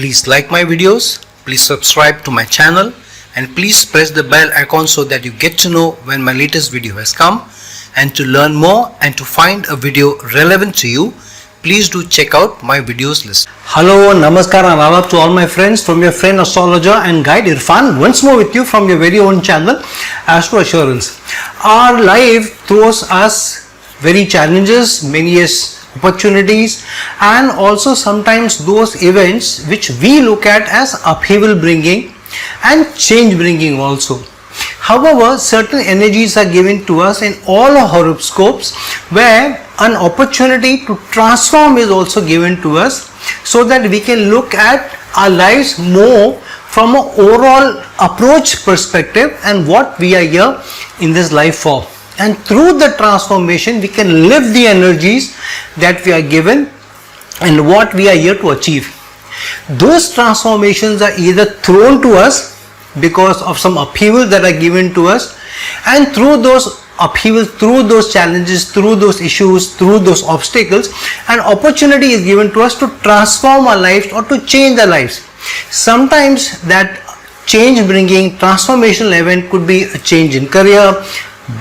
Please like my videos, please subscribe to my channel, and please press the bell icon so that you get to know when my latest video has come. And to learn more and to find a video relevant to you, please do check out my videos list. Hello, namaskar and adab to all my friends from your friend astrologer and guide Irfan, once more with you from your very own channel Astro Assurance. Our life throws us very challenges, many opportunities, and also sometimes those events which we look at as upheaval bringing and change bringing also. However, certain energies are given to us in all our horoscopes where an opportunity to transform is also given to us, so that we can look at our lives more from an overall approach perspective and what we are here in this life for. And through the transformation, we can live the energies that we are given and what we are here to achieve. Those transformations are either thrown to us because of some upheavals that are given to us, and through those upheavals, through those challenges, through those issues, through those obstacles, an opportunity is given to us to transform our lives or to change our lives. Sometimes that change bringing transformational event could be a change in career,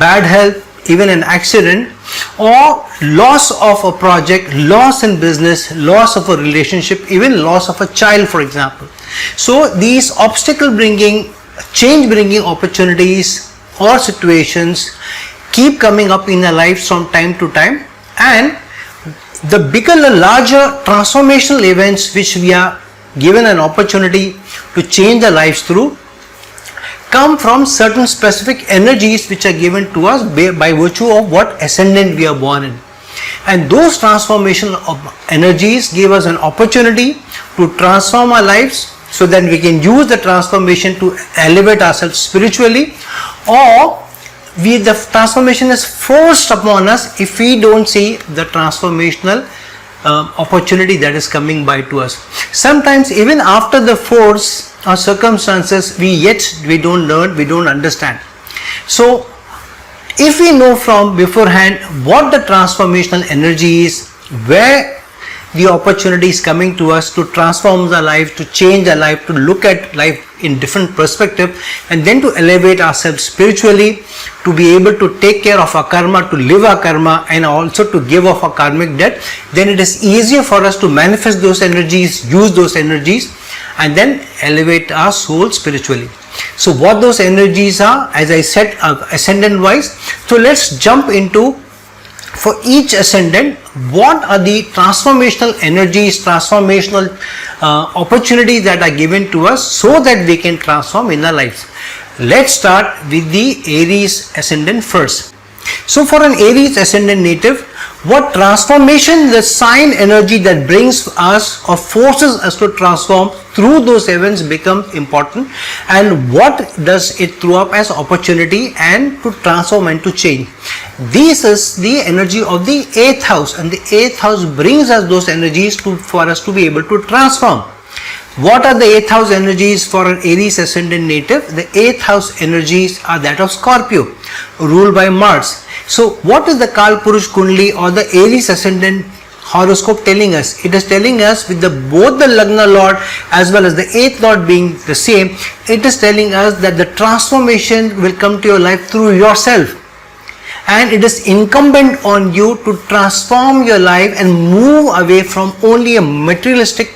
bad health, even an accident, or loss of a project, loss in business, loss of a relationship, even loss of a child, for example. So these obstacle bringing, change bringing opportunities or situations keep coming up in our lives from time to time, and the bigger and larger transformational events which we are given an opportunity to change our lives through come from certain specific energies which are given to us by virtue of what ascendant we are born in. And those transformational energies give us an opportunity to transform our lives, so that we can use the transformation to elevate ourselves spiritually, or the transformation is forced upon us if we don't see the transformational opportunity that is coming by to us. Sometimes even after the force or circumstances, we don't learn, we don't understand. So if we know from beforehand what the transformational energy is, where the opportunity is coming to us to transform our life, to change our life, to look at life in different perspective, and then to elevate ourselves spiritually, to be able to take care of our karma, to live our karma, and also to give off our karmic debt, then it is easier for us to manifest those energies, use those energies, and then elevate our soul spiritually. So what those energies are, as I said, ascendant wise. So let's jump into, for each ascendant, what are the transformational energies, transformational opportunities that are given to us so that we can transform in our lives. Let's start with the Aries ascendant first. So for an Aries ascendant native, what transformation, the sign energy that brings us or forces us to transform through those events becomes important, and what does it throw up as opportunity and to transform and to change. This is the energy of the 8th house, and the 8th house brings us those energies for us to be able to transform. What are the 8th house energies for an Aries ascendant native? The 8th house energies are that of Scorpio, ruled by Mars. So what is the Kal Purush Kundli or the Aries ascendant horoscope telling us? It is telling us, with both the Lagna Lord as well as the 8th Lord being the same, it is telling us that the transformation will come to your life through yourself. And it is incumbent on you to transform your life and move away from only a materialistic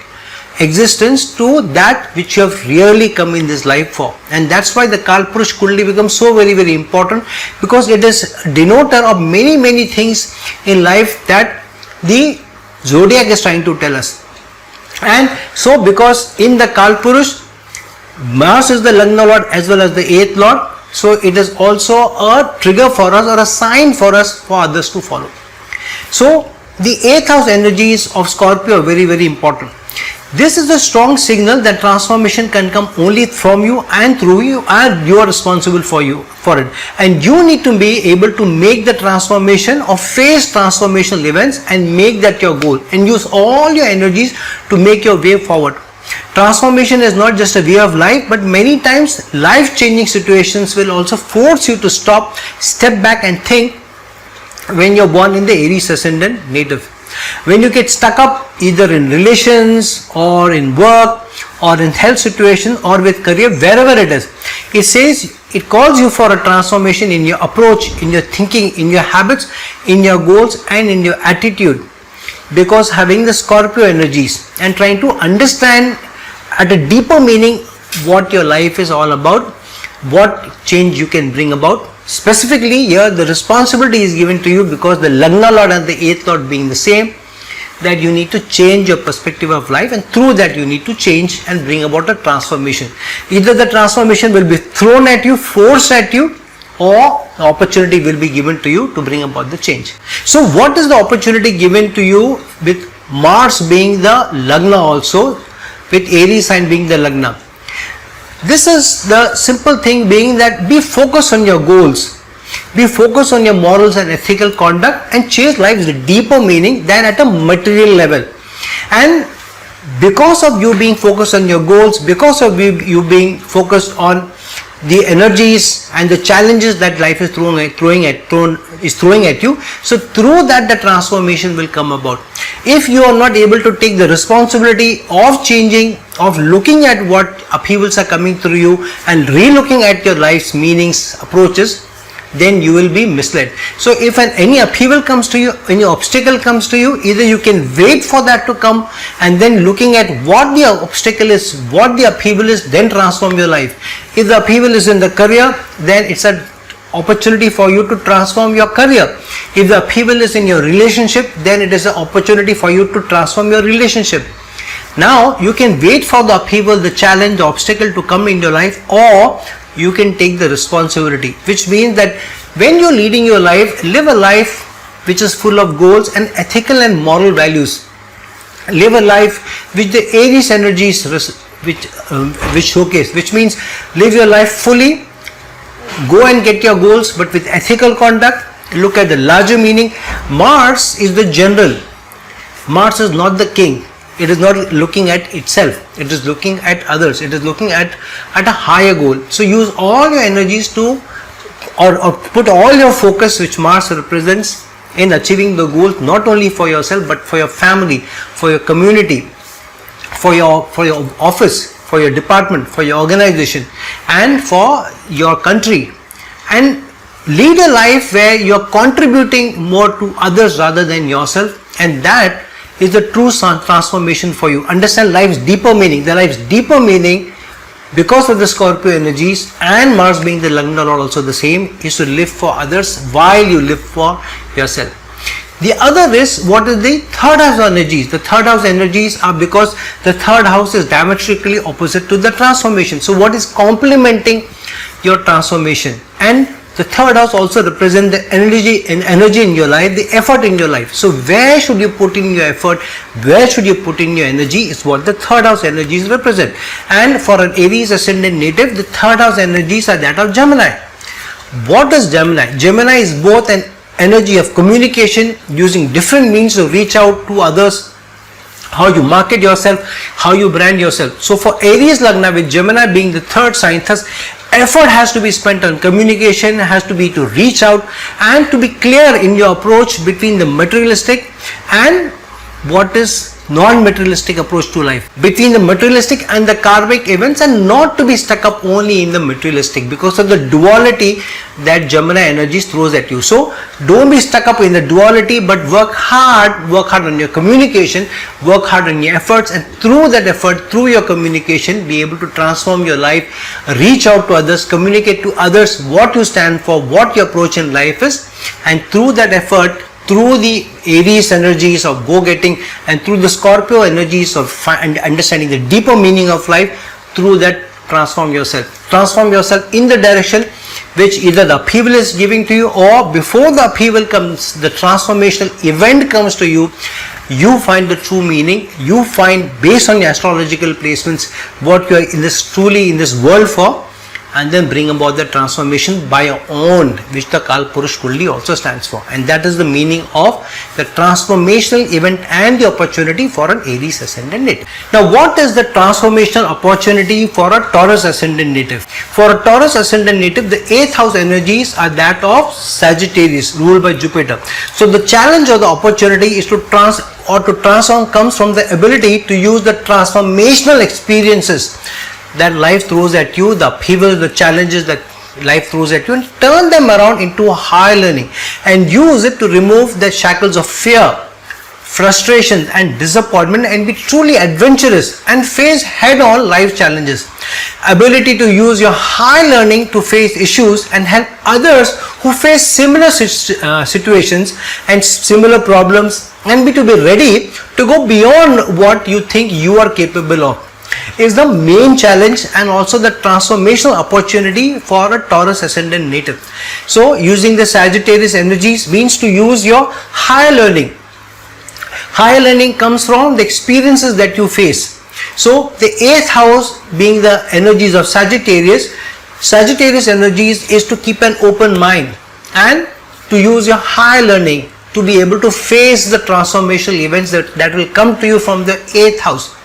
existence to that which you have really come in this life for. And that's why the Kal Purush Kundli becomes so very, very important, because it is denoter of many, many things in life that the zodiac is trying to tell us. And so because in the Kal Purush, Mars is the Lagna Lord as well as the 8th Lord, so it is also a trigger for us or a sign for us for others to follow. So the 8th house energies of Scorpio are very, very important. This is a strong signal that transformation can come only from you and through you, and you are responsible for it. And you need to be able to make the transformation or face transformational events and make that your goal, and use all your energies to make your way forward. Transformation is not just a way of life, but many times life-changing situations will also force you to step back and think when you're born in the Aries ascendant native. When you get stuck up either in relations or in work or in health situation or with career, wherever it is, it says, it calls you for a transformation in your approach, in your thinking, in your habits, in your goals and in your attitude. Because having the Scorpio energies and trying to understand at a deeper meaning what your life is all about, what change you can bring about. Specifically here the responsibility is given to you because the Lagna Lord and the 8th Lord being the same, that you need to change your perspective of life, and through that you need to change and bring about a transformation. Either the transformation will be thrown at you, forced at you, or the opportunity will be given to you to bring about the change. So what is the opportunity given to you with Mars being the Lagna also, with Aries sign being the Lagna? This is the simple thing being that be focused on your goals, be focused on your morals and ethical conduct, and chase life's deeper meaning than at a material level. And because of you being focused on your goals, because of you being focused on the energies and the challenges that life is throwing at you, so through that the transformation will come about. If you are not able to take the responsibility of changing, of looking at what upheavals are coming through you and re-looking at your life's meanings, approaches, then you will be misled. So if any upheaval comes to you, any obstacle comes to you, either you can wait for that to come and then looking at what the obstacle is, what the upheaval is, then transform your life. If the upheaval is in the career, then it's an opportunity for you to transform your career. If the upheaval is in your relationship, then it is an opportunity for you to transform your relationship. Now you can wait for the upheaval, the challenge, the obstacle to come in your life, or you can take the responsibility, which means that when you're leading your life, live a life which is full of goals and ethical and moral values. Live a life which the Aries energies which showcase, which means live your life fully, go and get your goals, but with ethical conduct. Look at the larger meaning. Mars is the general. Mars is not the king. It is not looking at itself, it is looking at others, it is looking at a higher goal. So use all your energies to or put all your focus, which Mars represents, in achieving the goals, not only for yourself but for your family, for your community, for your office, for your department, for your organization, and for your country. And lead a life where you are contributing more to others rather than yourself, and that is the true transformation for you. Understand life's deeper meaning. The life's deeper meaning, because of the Scorpio energies and Mars being the Lagna Lord also the same, is to live for others while you live for yourself. The other is, what is the third house energies? The third house energies are because the third house is diametrically opposite to the transformation. So what is complementing your transformation? And the third house also represents the energy in your life, the effort in your life. So where should you put in your effort? Where should you put in your energy is what the third house energies represent. And for an Aries ascendant native, the third house energies are that of Gemini. What is Gemini? Gemini is both an energy of communication, using different means to reach out to others, how you market yourself, how you brand yourself. So for Aries Lagna, with Gemini being the third sign, thus effort has to be spent on communication, has to be to reach out and to be clear in your approach between the materialistic and what is non-materialistic approach to life, between the materialistic and the karmic events, and not to be stuck up only in the materialistic because of the duality that Gemini energies throws at you. So don't be stuck up in the duality, but work hard on your communication, work hard on your efforts, and through that effort, through your communication, be able to transform your life, reach out to others, communicate to others what you stand for, what your approach in life is, and through that effort, through the Aries energies of go-getting and through the Scorpio energies of understanding the deeper meaning of life, through that transform yourself. Transform yourself in the direction which either the upheaval is giving to you, or before the upheaval comes, the transformational event comes to you, you find the true meaning, you find based on your astrological placements what you are in this truly in this world for, and then bring about the transformation by your own, which the Kal Purush Kundli also stands for. And that is the meaning of the transformational event and the opportunity for an Aries ascendant native. Now, what is the transformational opportunity for a Taurus ascendant native? For a Taurus ascendant native, the 8th house energies are that of Sagittarius, ruled by Jupiter. So the challenge or the opportunity is to transform comes from the ability to use the transformational experiences that life throws at you, the upheavals, the challenges that life throws at you, and turn them around into high learning and use it to remove the shackles of fear, frustration and disappointment, and be truly adventurous and face head-on life challenges. Ability to use your high learning to face issues and help others who face similar situations and similar problems, and be ready to go beyond what you think you are capable of, is the main challenge and also the transformational opportunity for a Taurus ascendant native. So using the Sagittarius energies means to use your higher learning. Higher learning comes from the experiences that you face. So the 8th house being the energies of Sagittarius energies is to keep an open mind and to use your higher learning to be able to face the transformational events that will come to you from the 8th house.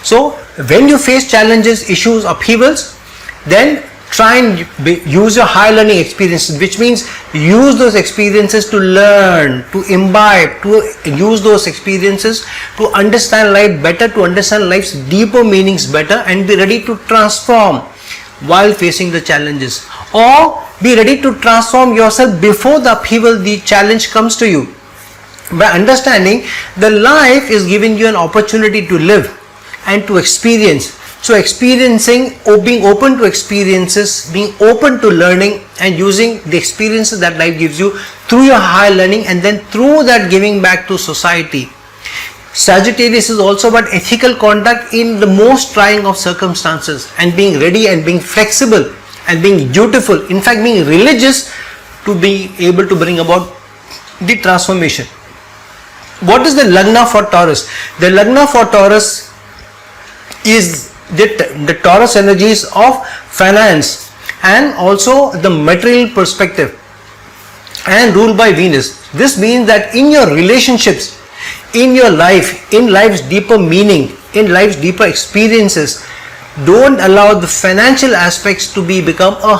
So when you face challenges, issues, upheavals, then try and use your high learning experiences, which means use those experiences to learn, to imbibe, to use those experiences to understand life better, to understand life's deeper meanings better, and be ready to transform while facing the challenges, or be ready to transform yourself before the upheaval, the challenge comes to you, by understanding that life is giving you an opportunity to live and to experience. So experiencing, or being open to experiences, being open to learning, and using the experiences that life gives you through your high learning, and then through that giving back to society. Sagittarius is also about ethical conduct in the most trying of circumstances, and being ready and being flexible and being dutiful, in fact being religious, to be able to bring about the transformation. What is the Lagna for Taurus? The Lagna for Taurus is the Taurus energies of finance and also the material perspective, and ruled by Venus. This means that in your relationships, in your life, in life's deeper meaning, in life's deeper experiences, don't allow the financial aspects to become a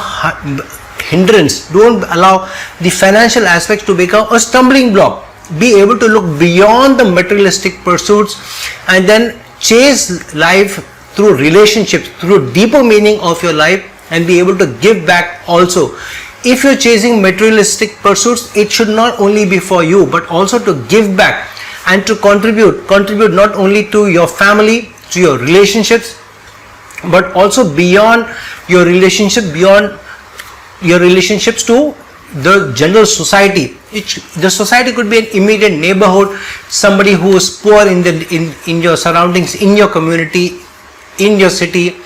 hindrance. Don't allow the financial aspects to become a stumbling block. Be able to look beyond the materialistic pursuits and then chase life through relationships, through deeper meaning of your life, and be able to give back also. If you're chasing materialistic pursuits, it should not only be for you, but also to give back and to contribute not only to your family, to your relationships, but also beyond your relationship, beyond your relationships to the general society. The society could be an immediate neighborhood, somebody who is poor in your surroundings, in your community, in your city,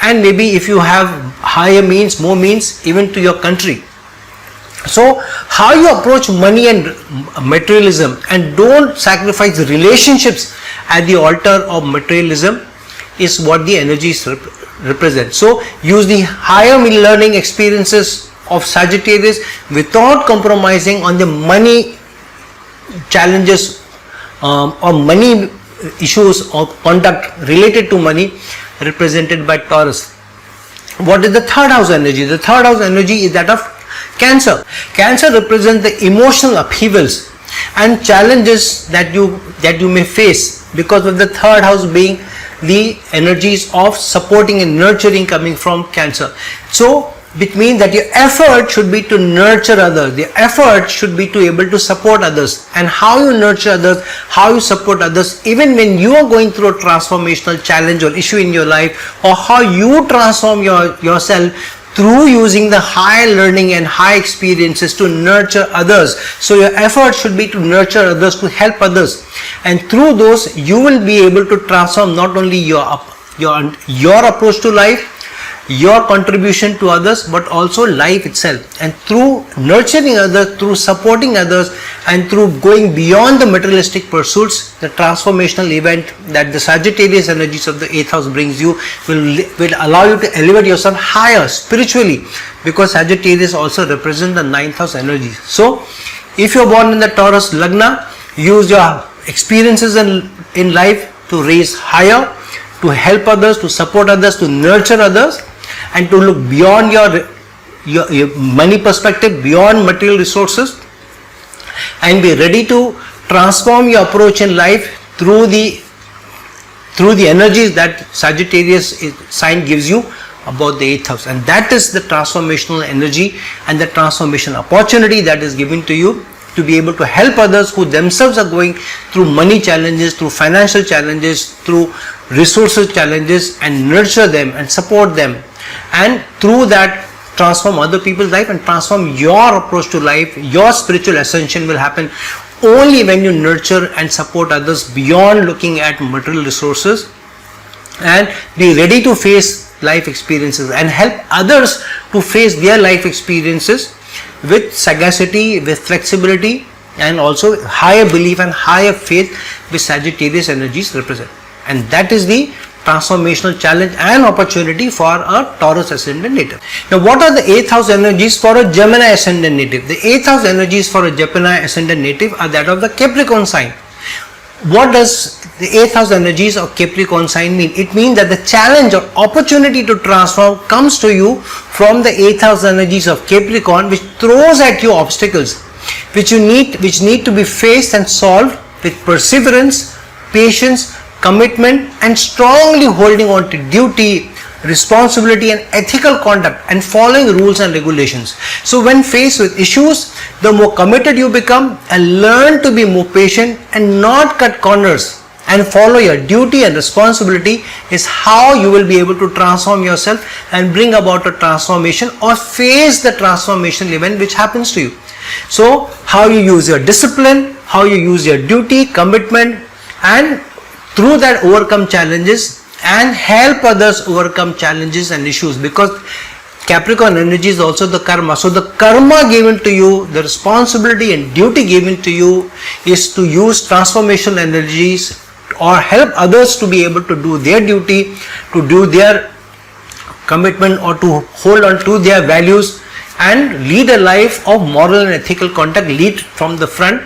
and maybe if you have higher means, more means, even to your country. So how you approach money and materialism, and don't sacrifice relationships at the altar of materialism, is what the energies represent. So use the higher learning experiences of Sagittarius without compromising on the money challenges or money issues or conduct related to money represented by Taurus. What is the third house energy? The third house energy is that of Cancer. Cancer represents the emotional upheavals and challenges that you may face because of the third house being the energies of supporting and nurturing coming from Cancer. So which means that your effort should be to nurture others. The effort should be to able to support others. And how you nurture others, how you support others, even when you are going through a transformational challenge or issue in your life, or how you transform yourself through using the high learning and high experiences to nurture others. So your effort should be to nurture others, to help others. And through those, you will be able to transform not only your approach to life, your contribution to others, but also life itself. And through nurturing others, through supporting others, and through going beyond the materialistic pursuits, the transformational event that the Sagittarius energies of the 8th house brings you will allow you to elevate yourself higher spiritually, because Sagittarius also represents the 9th house energy. So if you're born in the Taurus Lagna, use your experiences in life to raise higher, to help others, to support others, to nurture others, and to look beyond your money perspective, beyond material resources, and be ready to transform your approach in life through the energies that Sagittarius sign gives you about the 8th house. And that is the transformational energy and the transformation opportunity that is given to you, to be able to help others who themselves are going through money challenges, through financial challenges, through resources challenges, and nurture them and support them, and through that transform other people's life and transform your approach to life. Your spiritual ascension will happen only when you nurture and support others beyond looking at material resources, and be ready to face life experiences and help others to face their life experiences with sagacity, with flexibility, and also higher belief and higher faith, which Sagittarius energies represent. And that is the transformational challenge and opportunity for a Taurus ascendant native. Now, what are the 8th house energies for a Gemini ascendant native? The 8th house energies for a Gemini ascendant native are that of the Capricorn sign. What does the 8th house energies of Capricorn sign mean? It means that the challenge or opportunity to transform comes to you from the 8th house energies of Capricorn, which throws at you obstacles which need to be faced and solved with perseverance, patience, commitment, and strongly holding on to duty, responsibility, and ethical conduct, and following rules and regulations. So when faced with issues, the more committed you become, and learn to be more patient and not cut corners and follow your duty and responsibility, is how you will be able to transform yourself and bring about a transformation or face the transformational event which happens to you. So how you use your discipline, how you use your duty, commitment, and through that overcome challenges and help others overcome challenges and issues, because Capricorn energy is also the karma. So the karma given to you, the responsibility and duty given to you, is to use transformational energies or help others to be able to do their duty, to do their commitment, or to hold on to their values and lead a life of moral and ethical conduct, lead from the front,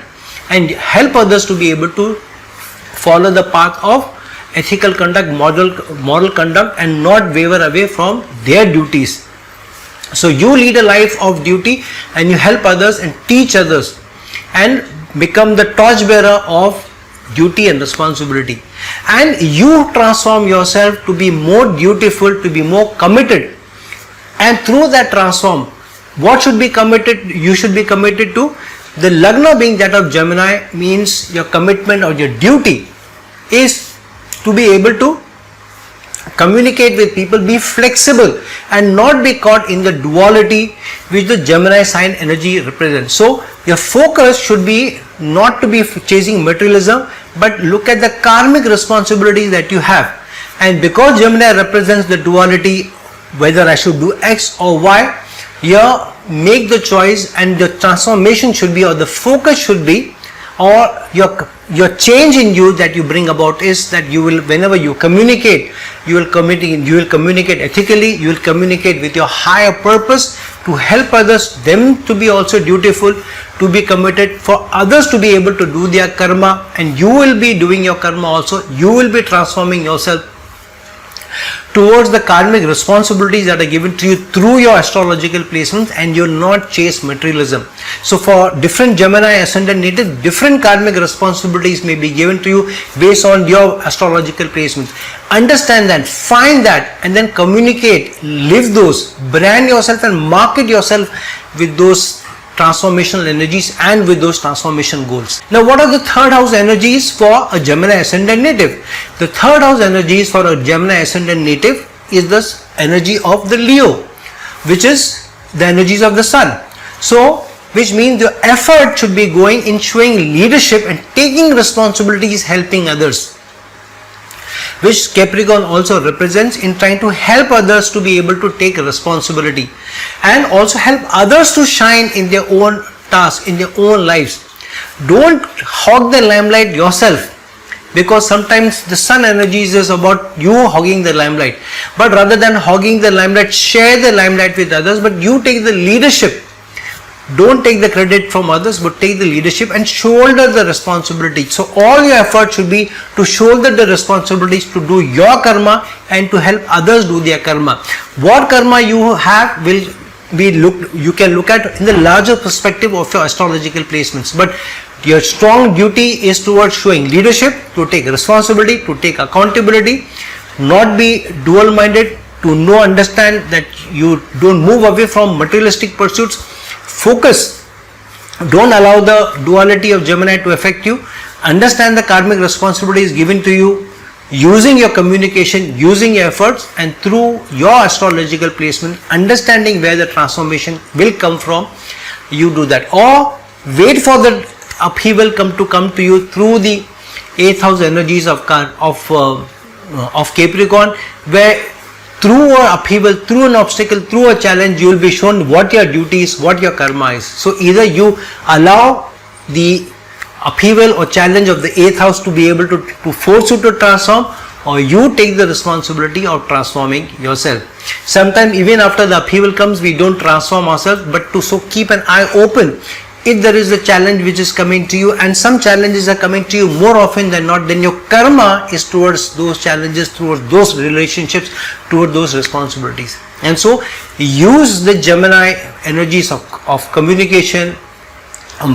and help others to be able to follow the path of ethical conduct, moral conduct, and not waver away from their duties. So you lead a life of duty and you help others and teach others and become the torchbearer of duty and responsibility, and you transform yourself to be more dutiful, to be more committed, and through that transform, what should be committed? You should be committed to the Lagna being that of Gemini, means your commitment or your duty is to be able to communicate with people, be flexible, and not be caught in the duality which the Gemini sign energy represents. So your focus should be not to be chasing materialism, but look at the karmic responsibilities that you have. And because Gemini represents the duality, whether I should do X or Y, you make the choice, and the transformation should be, or the focus should be, or your change in you that you bring about is that you will, whenever you communicate, you will communicate ethically, you will communicate with your higher purpose to help others, them to be also dutiful, to be committed, for others to be able to do their karma, and you will be doing your karma also. You will be transforming yourself towards the karmic responsibilities that are given to you through your astrological placements, and you will not chase materialism. So for different Gemini ascendant native, different karmic responsibilities may be given to you based on your astrological placements. Understand that, find that, and then communicate, live those, brand yourself and market yourself with those transformational energies and with those transformation goals. Now, what are the third house energies for a Gemini ascendant native? The third house energies for a Gemini ascendant native is the energy of the Leo, which is the energies of the sun. So, which means your effort should be going in showing leadership and taking responsibilities, helping others. which Capricorn also represents in trying to help others to be able to take responsibility and also help others to shine in their own tasks, in their own lives. Don't hog the limelight yourself, because sometimes the sun energies is about you hogging the limelight, but rather than hogging the limelight, share the limelight with others, but you take the leadership. Don't take the credit from others, but take the leadership and shoulder the responsibility. So all your effort should be to shoulder the responsibilities to do your karma and to help others do their karma. What karma you have will be you can look at in the larger perspective of your astrological placements, but your strong duty is towards showing leadership, to take responsibility, to take accountability, not be dual-minded, to understand that you don't move away from materialistic pursuits. Focus. Don't allow the duality of Gemini to affect you. Understand the karmic responsibility is given to you using your communication, using your efforts, and through your astrological placement, understanding where the transformation will come from, you do that. Or wait for the upheaval come to you through the 8th house energies of Capricorn, where through an upheaval, through an obstacle, through a challenge, you will be shown what your duty is, what your karma is. So either you allow the upheaval or challenge of the 8th house to be able to force you to transform, or you take the responsibility of transforming yourself. Sometimes even after the upheaval comes, we don't transform ourselves, but to so keep an eye open. If there is a challenge which is coming to you, and some challenges are coming to you more often than not, then your karma is towards those challenges, towards those relationships, towards those responsibilities. And so use the Gemini energies of communication,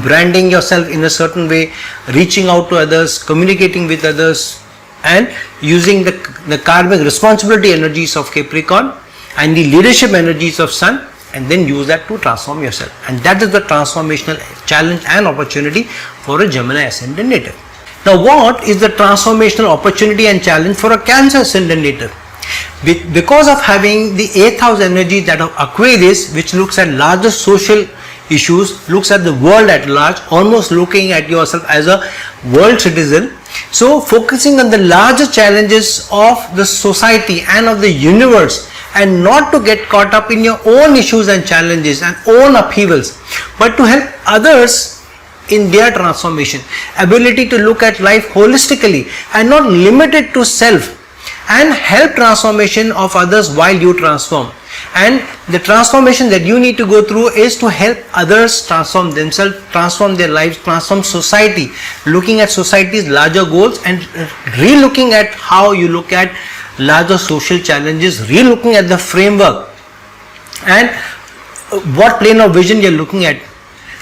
branding yourself in a certain way, reaching out to others, communicating with others, and using the karmic responsibility energies of Capricorn and the leadership energies of Sun, and then use that to transform yourself. And that is the transformational challenge and opportunity for a Gemini ascendant native. Now, what is the transformational opportunity and challenge for a Cancer ascendant native? Because of having the 8th house energy that of Aquarius, which looks at larger social issues, looks at the world at large, almost looking at yourself as a world citizen. So focusing on the larger challenges of the society and of the universe, and not to get caught up in your own issues and challenges and own upheavals, but to help others in their transformation. Ability to look at life holistically and not limited to self, and help transformation of others while you transform. And the transformation that you need to go through is to help others transform themselves, transform their lives, transform society, looking at society's larger goals and re-looking at how you look at larger social challenges, re-looking at the framework and what plane of vision you're looking at.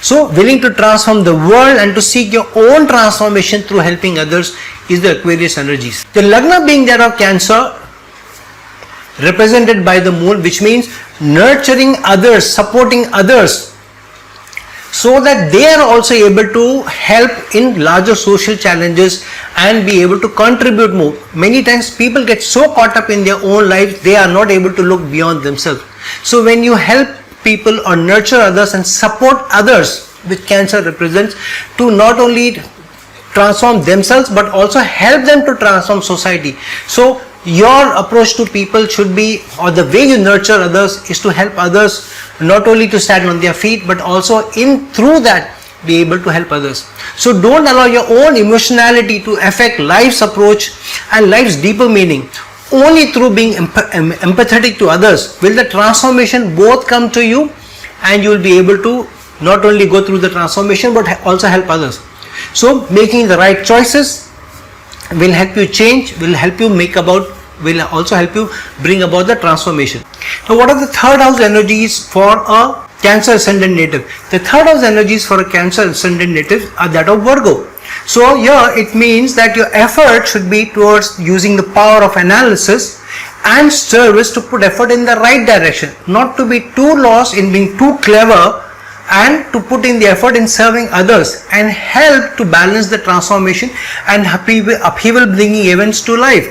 So willing to transform the world and to seek your own transformation through helping others is the Aquarius energies. The Lagna being that of Cancer, represented by the moon, which means nurturing others, supporting others, so that they are also able to help in larger social challenges and be able to contribute more. Many times people get so caught up in their own lives, they are not able to look beyond themselves. So when you help people or nurture others and support others, which Cancer represents, to not only transform themselves but also help them to transform society. So your approach to people should be, or the way you nurture others is to help others not only to stand on their feet, but also through that be able to help others. So don't allow your own emotionality to affect life's approach and life's deeper meaning. Only through being empathetic to others will the transformation both come to you, and you will be able to not only go through the transformation but also help others. So making the right choices will help you change, will also help you bring about the transformation. Now, what are the third house energies for a Cancer ascendant native? The third house energies for a Cancer ascendant native are that of Virgo. So here it means that your effort should be towards using the power of analysis and service to put effort in the right direction, not to be too lost in being too clever, and to put in the effort in serving others and help to balance the transformation and upheaval bringing events to life,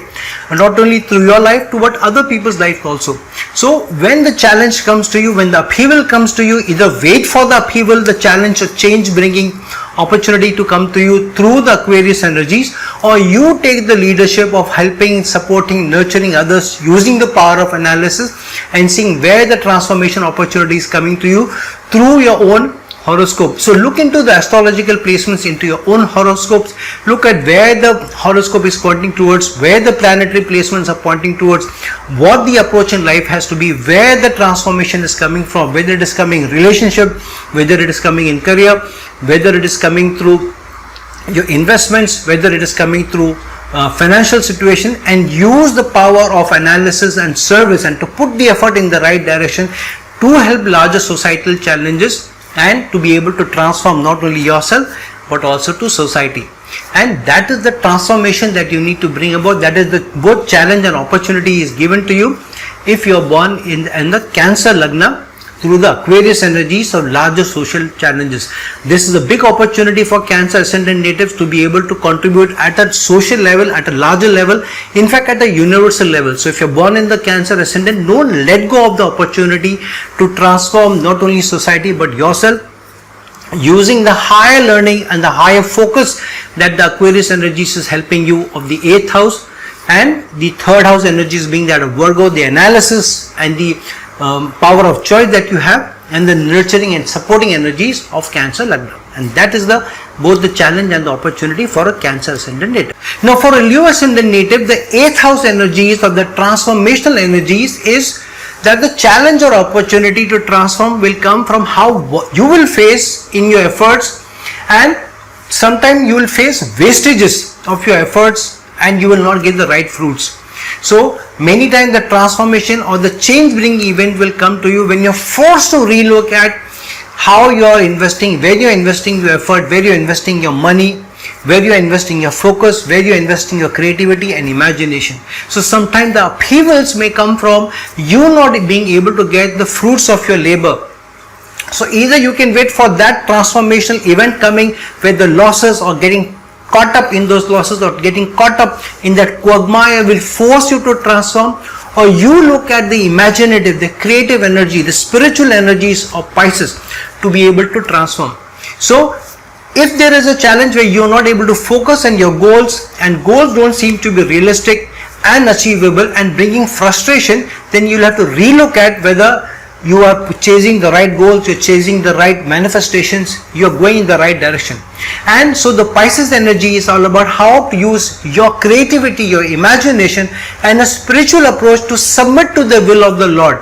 not only through your life but other people's life also. So when the challenge comes to you, when the upheaval comes to you, either wait for the upheaval, the challenge or change bringing opportunity to come to you through the Aquarius energies, or you take the leadership of helping, supporting, nurturing others using the power of analysis and seeing where the transformation opportunity is coming to you through your own horoscope. So look into the astrological placements into your own horoscopes. Look at where the horoscope is pointing towards, where the planetary placements are pointing towards, what the approach in life has to be, where the transformation is coming from, whether it is coming in relationship, whether it is coming in career, whether it is coming through your investments, whether it is coming through financial situation, and use the power of analysis and service and to put the effort in the right direction to help larger societal challenges and to be able to transform not only yourself but also to society. And that is the transformation that you need to bring about. That is the both challenge and opportunity is given to you if you are born in the Cancer Lagna through the Aquarius energies of larger social challenges. This is a big opportunity for Cancer Ascendant natives to be able to contribute at a social level, at a larger level, in fact at a universal level. So if you're born in the Cancer Ascendant, don't let go of the opportunity to transform not only society but yourself using the higher learning and the higher focus that the Aquarius energies is helping you of the 8th house, and the 3rd house energies being that of Virgo, the analysis and the power of choice that you have, and the nurturing and supporting energies of Cancer Lagna. And that is both the challenge and the opportunity for a Cancer Ascendant native. Now for a Leo Ascendant native, the 8th house energies of the transformational energies is that the challenge or opportunity to transform will come from how you will face in your efforts, and sometimes you will face wastages of your efforts and you will not get the right fruits. So many times the transformation or the change bringing event will come to you when you're forced to relook at how you are investing, where you are investing your effort, where you are investing your money, where you are investing your focus, where you are investing your creativity and imagination. So sometimes the upheavals may come from you not being able to get the fruits of your labor. So either you can wait for that transformational event coming where the losses or getting caught up in those losses or getting caught up in that quagmire will force you to transform, or you look at the imaginative, the creative energy, the spiritual energies of Pisces to be able to transform. So if there is a challenge where you are not able to focus on your goals and goals don't seem to be realistic and achievable and bringing frustration, then you'll have to relook at whether you are chasing the right goals, you're chasing the right manifestations, you're going in the right direction. And so the Pisces energy is all about how to use your creativity, your imagination and a spiritual approach to submit to the will of the Lord,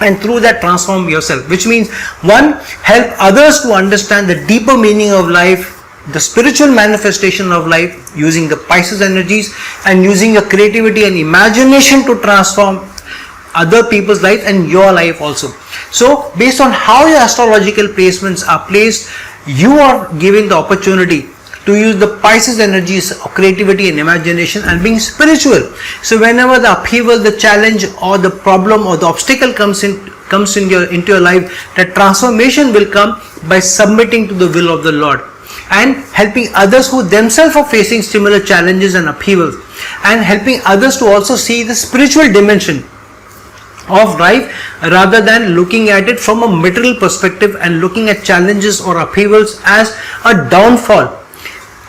and through that transform yourself, which means one, help others to understand the deeper meaning of life, the spiritual manifestation of life using the Pisces energies and using your creativity and imagination to transform other people's life and your life also. So based on how your astrological placements are placed, you are given the opportunity to use the Pisces energies of creativity and imagination and being spiritual. So whenever the upheaval, the challenge or the problem or the obstacle comes into your life, that transformation will come by submitting to the will of the Lord and helping others who themselves are facing similar challenges and upheavals, and helping others to also see the spiritual dimension of life rather than looking at it from a material perspective and looking at challenges or upheavals as a downfall.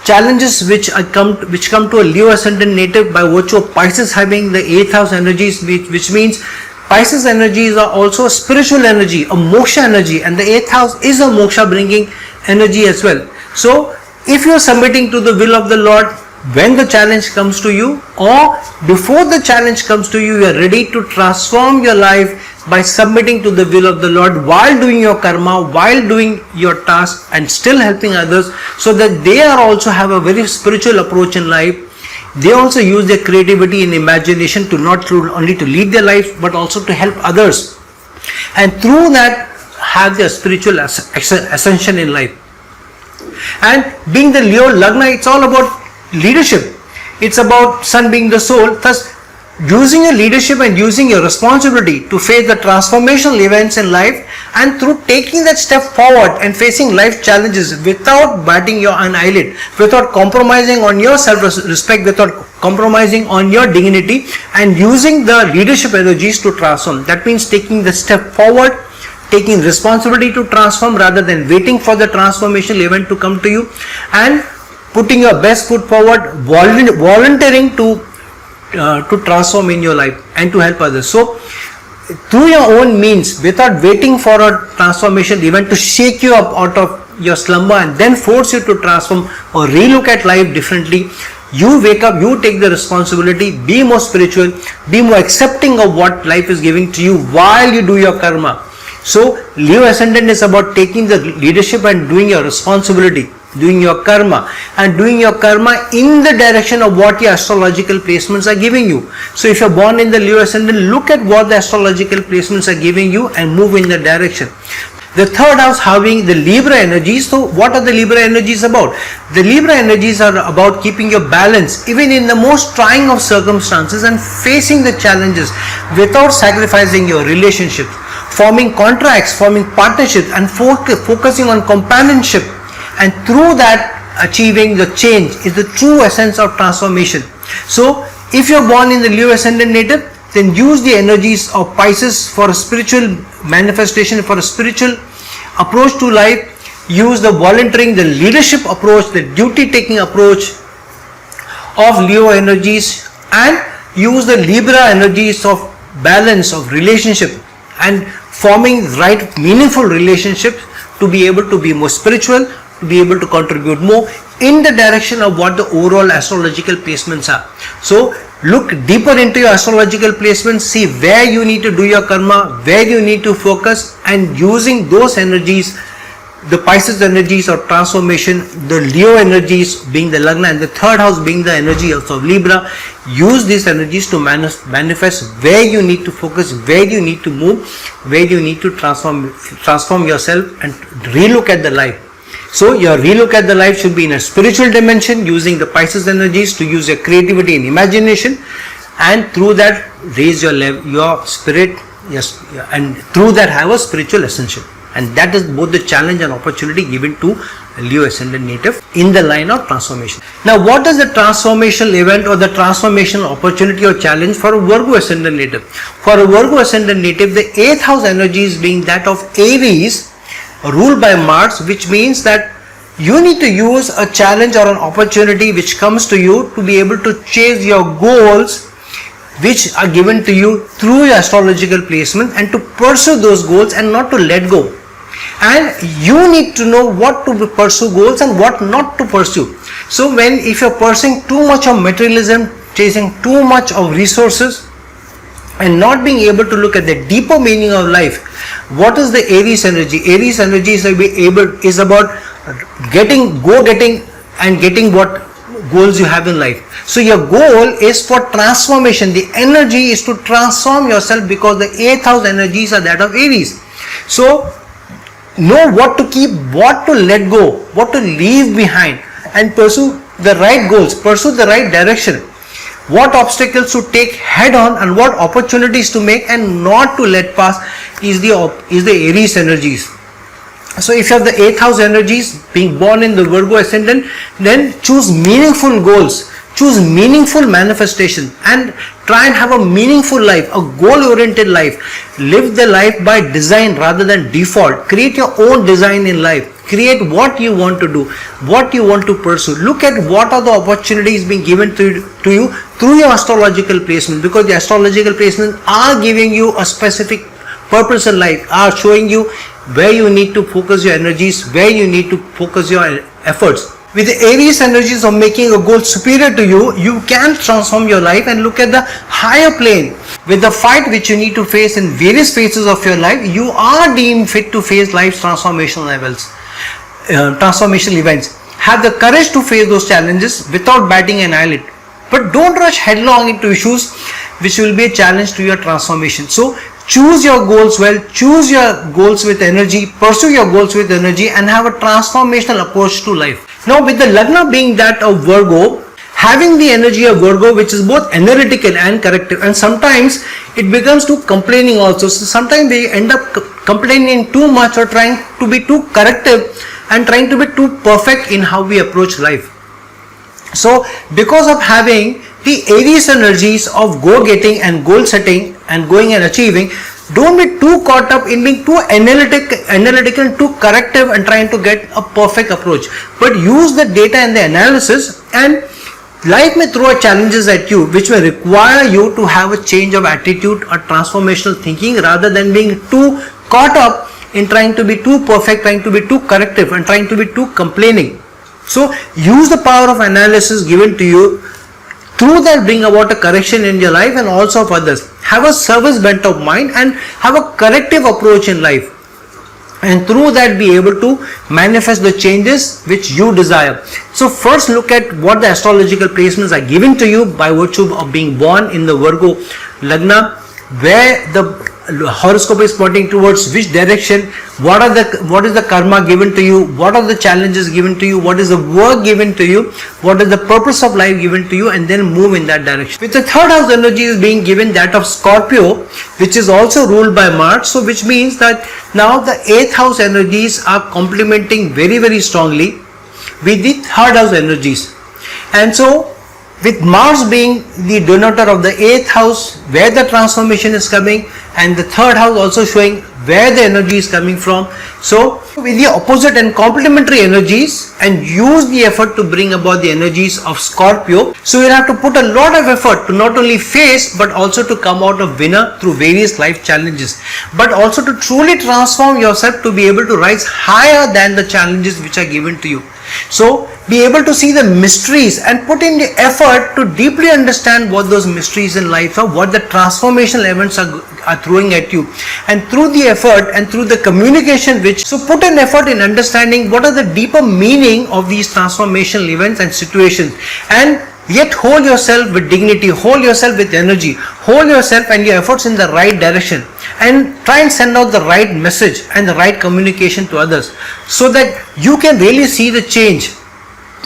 Challenges which come to a Leo Ascendant native by virtue of Pisces having the 8th house energies, which means Pisces energies are also a spiritual energy, a moksha energy, and the 8th house is a moksha bringing energy as well. So if you are submitting to the will of the Lord when the challenge comes to you, or before the challenge comes to you, you are ready to transform your life by submitting to the will of the Lord while doing your karma, while doing your task and still helping others, so that they are also have a very spiritual approach in life. They also use their creativity and imagination to not only to lead their life but also to help others, and through that have their spiritual ascension in life. And being the Leo Lagna, it's all about leadership. It's about sun being the soul. Thus, using your leadership and using your responsibility to face the transformational events in life, and through taking that step forward and facing life challenges without batting your an eyelid, without compromising on your self-respect, without compromising on your dignity, and using the leadership energies to transform. That means taking the step forward, taking responsibility to transform rather than waiting for the transformational event to come to you, and putting your best foot forward, volunteering to transform in your life and to help others. So through your own means, without waiting for a transformation event to shake you up out of your slumber and then force you to transform or relook at life differently, you wake up, you take the responsibility, be more spiritual, be more accepting of what life is giving to you while you do your karma. So Leo Ascendant is about taking the leadership and doing your responsibility, doing your karma, and doing your karma in the direction of what your astrological placements are giving you. So if you're born in the Leo Ascendant, look at what the astrological placements are giving you and move in the direction. The third house having the Libra energies. So what are the Libra energies about? The Libra energies are about keeping your balance even in the most trying of circumstances and facing the challenges without sacrificing your relationships, forming contracts, forming partnerships, and focusing on companionship, and through that achieving the change is the true essence of transformation. So if you're born in the Leo Ascendant native, then use the energies of Pisces for a spiritual manifestation, for a spiritual approach to life. Use the volunteering, the leadership approach, the duty taking approach of Leo energies, and use the Libra energies of balance, of relationship, and forming right meaningful relationships to be able to be more spiritual, to be able to contribute more in the direction of what the overall astrological placements are. So look deeper into your astrological placements, see where you need to do your karma, where you need to focus, and using those energies, the Pisces energies of transformation, the Leo energies being the Lagna, and the third house being the energy of Libra, use these energies to manifest where you need to focus, where you need to move, where you need to transform yourself and relook at the life. So your relook at the life should be in a spiritual dimension, using the Pisces energies to use your creativity and imagination, and through that raise your spirit, yes, and through that have a spiritual ascension. And that is both the challenge and opportunity given to Leo Ascendant native in the line of transformation. Now what is the transformational event or the transformational opportunity or challenge for a Virgo Ascendant native? For a Virgo Ascendant native, the 8th house energies being that of Aries, ruled by Mars, which means that you need to use a challenge or an opportunity which comes to you to be able to chase your goals which are given to you through your astrological placement, and to pursue those goals and not to let go. And you need to know what to pursue goals and what not to pursue. So if you're pursuing too much of materialism, chasing too much of resources, and not being able to look at the deeper meaning of life, what is the Aries energy? Aries energy is about getting and getting what goals you have in life. So your goal is for transformation. The energy is to transform yourself, because the 8th house energies are that of Aries. So know what to keep, what to let go, what to leave behind, and pursue the right goals, pursue the right direction. What obstacles to take head on and what opportunities to make and not to let pass is the Aries energies. So if you have the 8th house energies being born in the Virgo Ascendant, then choose meaningful goals, choose meaningful manifestation, and try and have a meaningful life, a goal-oriented life. Live the life by design rather than default. Create your own design in life. Create what you want to do, what you want to pursue. Look at what are the opportunities being given to you through your astrological placement, because the astrological placements are giving you a specific purpose in life, are showing you where you need to focus your energies, where you need to focus your efforts. With the Aries energies of making a goal superior to you, you can transform your life and look at the higher plane. With the fight which you need to face in various phases of your life, you are deemed fit to face life's transformational events. Have the courage to face those challenges without batting an eyelid. But don't rush headlong into issues which will be a challenge to your transformation. So choose your goals well, choose your goals with energy, pursue your goals with energy, and have a transformational approach to life. Now with the Lagna being that of Virgo, having the energy of Virgo, which is both analytical and corrective, and sometimes it becomes too complaining also. So sometimes they end up complaining too much or trying to be too corrective and trying to be too perfect in how we approach life. So because of having the Aries energies of go-getting and goal setting and going and achieving, Don't be too caught up in being too analytical, too corrective and trying to get a perfect approach. But use the data and the analysis, and life may throw challenges at you which may require you to have a change of attitude or transformational thinking rather than being too caught up in trying to be too perfect, trying to be too corrective and trying to be too complaining. So use the power of analysis given to you. Through that, bring about a correction in your life and also of others. Have a service bent of mind and have a corrective approach in life. And through that, be able to manifest the changes which you desire. So first look at what the astrological placements are given to you by virtue of being born in the Virgo Lagna, where the horoscope is pointing towards which direction, what is the karma given to you, what are the challenges given to you, what is the work given to you, what is the purpose of life given to you, and then move in that direction. With the third house energy is being given that of Scorpio, which is also ruled by Mars, so which means that now the 8th house energies are complementing very, very strongly with the third house energies. And so with Mars being the denoter of the 8th house where the transformation is coming, and the third house also showing where the energy is coming from. So with the opposite and complementary energies, and use the effort to bring about the energies of Scorpio. So you'll have to put a lot of effort to not only face but also to come out a winner through various life challenges, but also to truly transform yourself to be able to rise higher than the challenges which are given to you. So be able to see the mysteries and put in the effort to deeply understand what those mysteries in life are, what the transformational events are throwing at you, and through the effort and through the communication which, so put an effort in understanding what are the deeper meaning of these transformational events and situations, and yet hold yourself with dignity, hold yourself with energy, hold yourself and your efforts in the right direction, and try and send out the right message and the right communication to others, so that you can really see the change,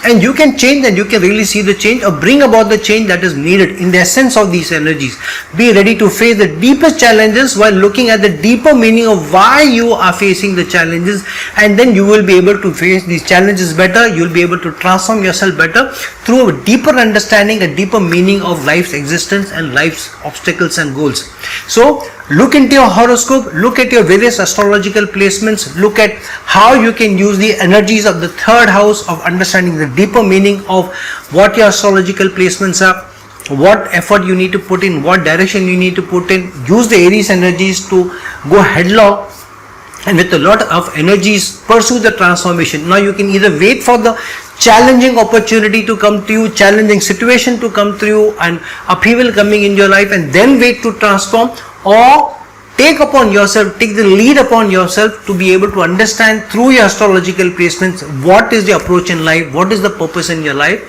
and you can change and you can really see the change or bring about the change that is needed in the essence of these energies. Be ready to face the deepest challenges while looking at the deeper meaning of why you are facing the challenges, and then you will be able to face these challenges better. You will be able to transform yourself better through a deeper understanding, a deeper meaning of life's existence and life's obstacles and goals. So look into your horoscope, look at your various astrological placements, look at how you can use the energies of the third house of understanding the deeper meaning of what your astrological placements are, what effort you need to put in, what direction you need to put in. Use the Aries energies to go headlong, and with a lot of energies pursue the transformation. Now you can either wait for the challenging opportunity to come to you, challenging situation to come to you, and upheaval coming in your life, and then wait to transform, or take upon yourself, take the lead upon yourself to be able to understand through your astrological placements what is the approach in life, what is the purpose in your life,